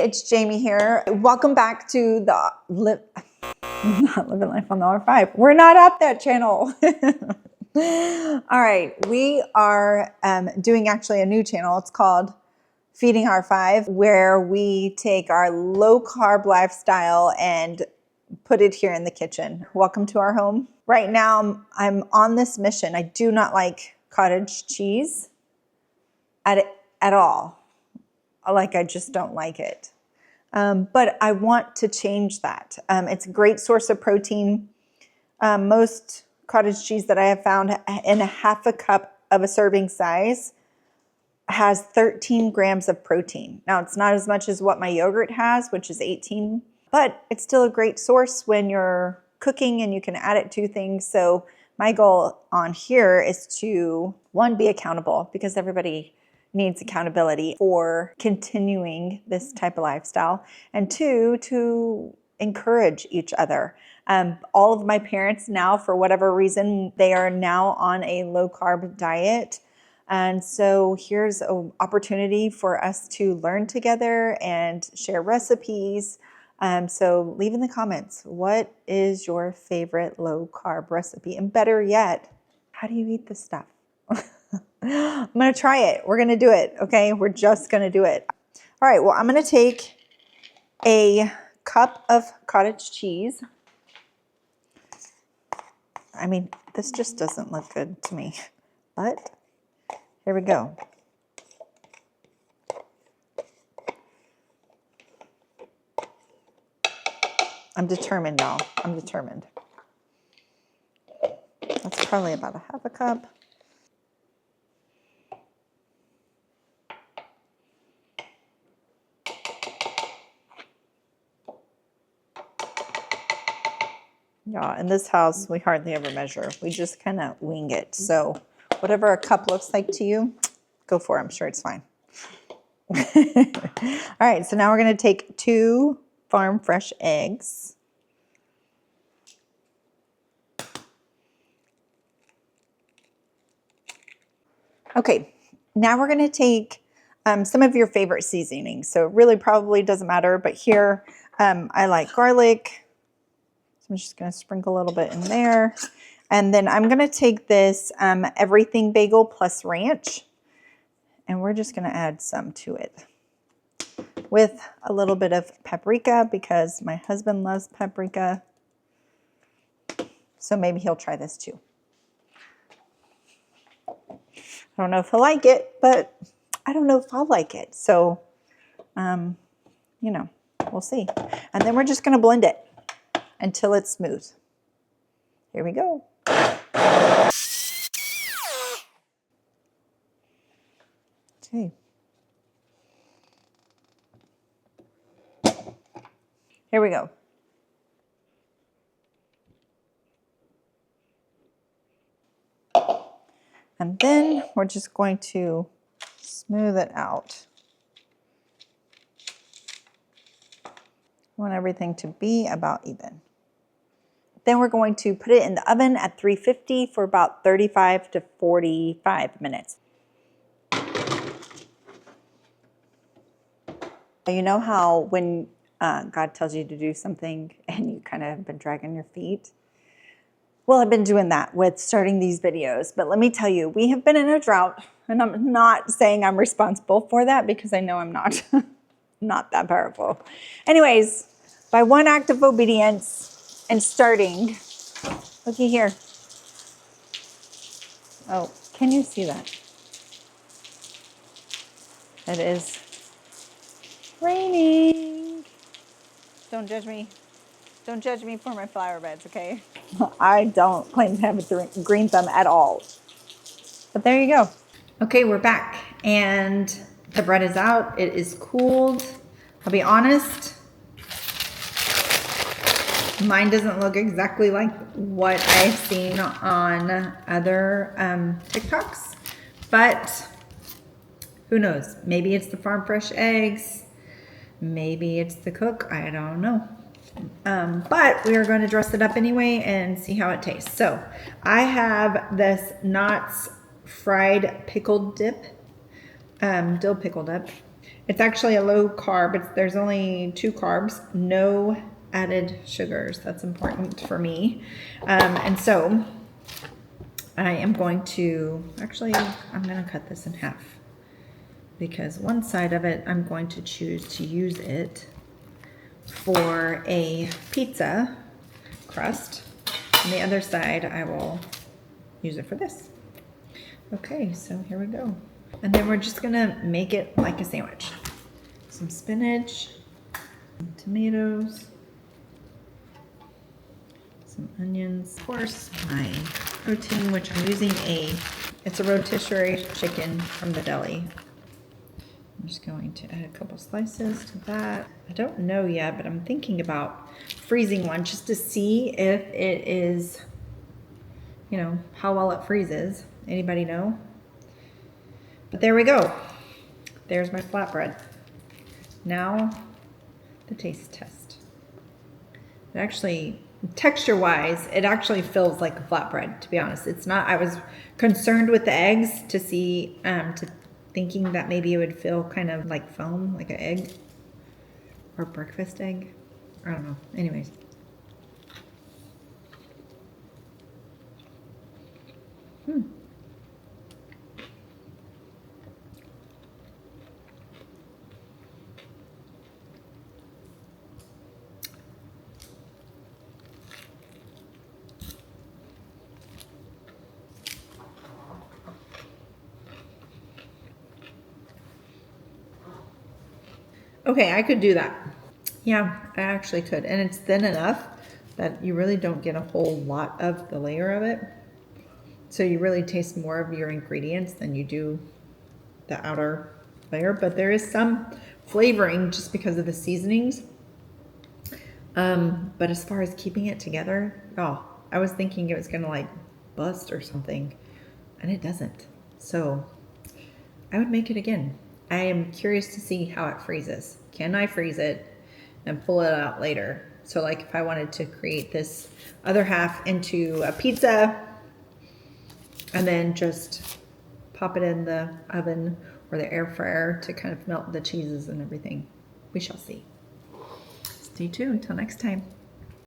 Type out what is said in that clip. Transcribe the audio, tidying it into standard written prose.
it's Jamie here. Welcome back to the not Living Life on the R5. We're not at that channel. All right, we are doing actually a new channel. It's called Feeding R5, where we take our low carb lifestyle and put it here in the kitchen. Welcome to our home. Right now, I'm on this mission. I do not like cottage cheese at all. Like, I just don't like it. But I want to change that. It's a great source of protein. Most cottage cheese that I have found in a half a cup of a serving size has 13 grams of protein. Now, it's not as much as what my yogurt has, which is 18, but it's still a great source when you're cooking and you can add it to things. So my goal on here is to, one, be accountable, because everybody needs accountability for continuing this type of lifestyle, and two, to encourage each other. All of my parents now, for whatever reason, they are now on a low carb diet. And so here's an opportunity for us to learn together and share recipes. So leave in the comments, what is your favorite low carb recipe? And better yet, how do you eat this stuff? I'm going to try it. We're going to do it. Okay. We're just going to do it. All right. Well, I'm going to take a cup of cottage cheese. I mean, this just doesn't look good to me, but here we go. I'm determined, y'all. I'm determined. That's probably about a half a cup. Yeah, in this house, we hardly ever measure. We just kind of wing it. So whatever a cup looks like to you, go for it. I'm sure it's fine. All right, so now we're going to take 2 farm fresh eggs. Okay, now we're going to take some of your favorite seasonings. So it really probably doesn't matter, but here I like garlic. I'm just going to sprinkle a little bit in there. And then I'm going to take this everything bagel plus ranch, and we're just going to add some to it with a little bit of paprika, because my husband loves paprika. So maybe he'll try this too. I don't know if he'll like it, but I don't know if I'll like it. So, you know, we'll see. And then we're just going to blend it until it's smooth. Here we go. Okay. Here we go. And then we're just going to smooth it out. I want everything to be about even. Then we're going to put it in the oven at 350 for about 35 to 45 minutes. You know how when God tells you to do something and you kind of have been dragging your feet? Well, I've been doing that with starting these videos, but let me tell you, we have been in a drought, and I'm not saying I'm responsible for that, because I know I'm not, not that powerful. Anyways, by one act of obedience and starting, looky here. Oh, can you see that? It is raining. Don't judge me. Don't judge me for my flower beds, okay? I don't claim to have a green thumb at all. But there you go. Okay, we're back, and the bread is out. It is cooled. I'll be honest, mine doesn't look exactly like what I've seen on other TikToks, but who knows? Maybe it's the farm fresh eggs. Maybe it's the cook. I don't know. But we are going to dress it up anyway and see how it tastes. So I have this Knott's fried pickled dip, dill pickle dip, It's actually a low carb. There's only 2 carbs, no added sugars. That's important for me. And so I am going to, actually, I'm going to cut this in half because one side of it, I'm going to choose to use it for a pizza crust. And the other side, I will use it for this. Okay, so here we go. And then we're just gonna make it like a sandwich. Some spinach, some tomatoes, some onions. Of course, my protein, which I'm using it's a rotisserie chicken from the deli. I'm just going to add a couple slices to that. I don't know yet, but I'm thinking about freezing one just to see if it is, you know, how well it freezes. Anybody know? But there we go. There's my flatbread. Now, the taste test. It actually, texture-wise, it actually feels like a flatbread, to be honest. It's not, I was concerned with the eggs to see, thinking that maybe it would feel kind of like foam, like an egg, or breakfast egg. I don't know. Anyways. Okay, I could do that. Yeah, I actually could. And it's thin enough that you really don't get a whole lot of the layer of it. So you really taste more of your ingredients than you do the outer layer. But there is some flavoring just because of the seasonings. But as far as keeping it together, oh, I was thinking it was gonna like bust or something, and it doesn't. So I would make it again. I am curious to see how it freezes. Can I freeze it and pull it out later? So like if I wanted to create this other half into a pizza and then just pop it in the oven or the air fryer to kind of melt the cheeses and everything. We shall see. Stay tuned until next time.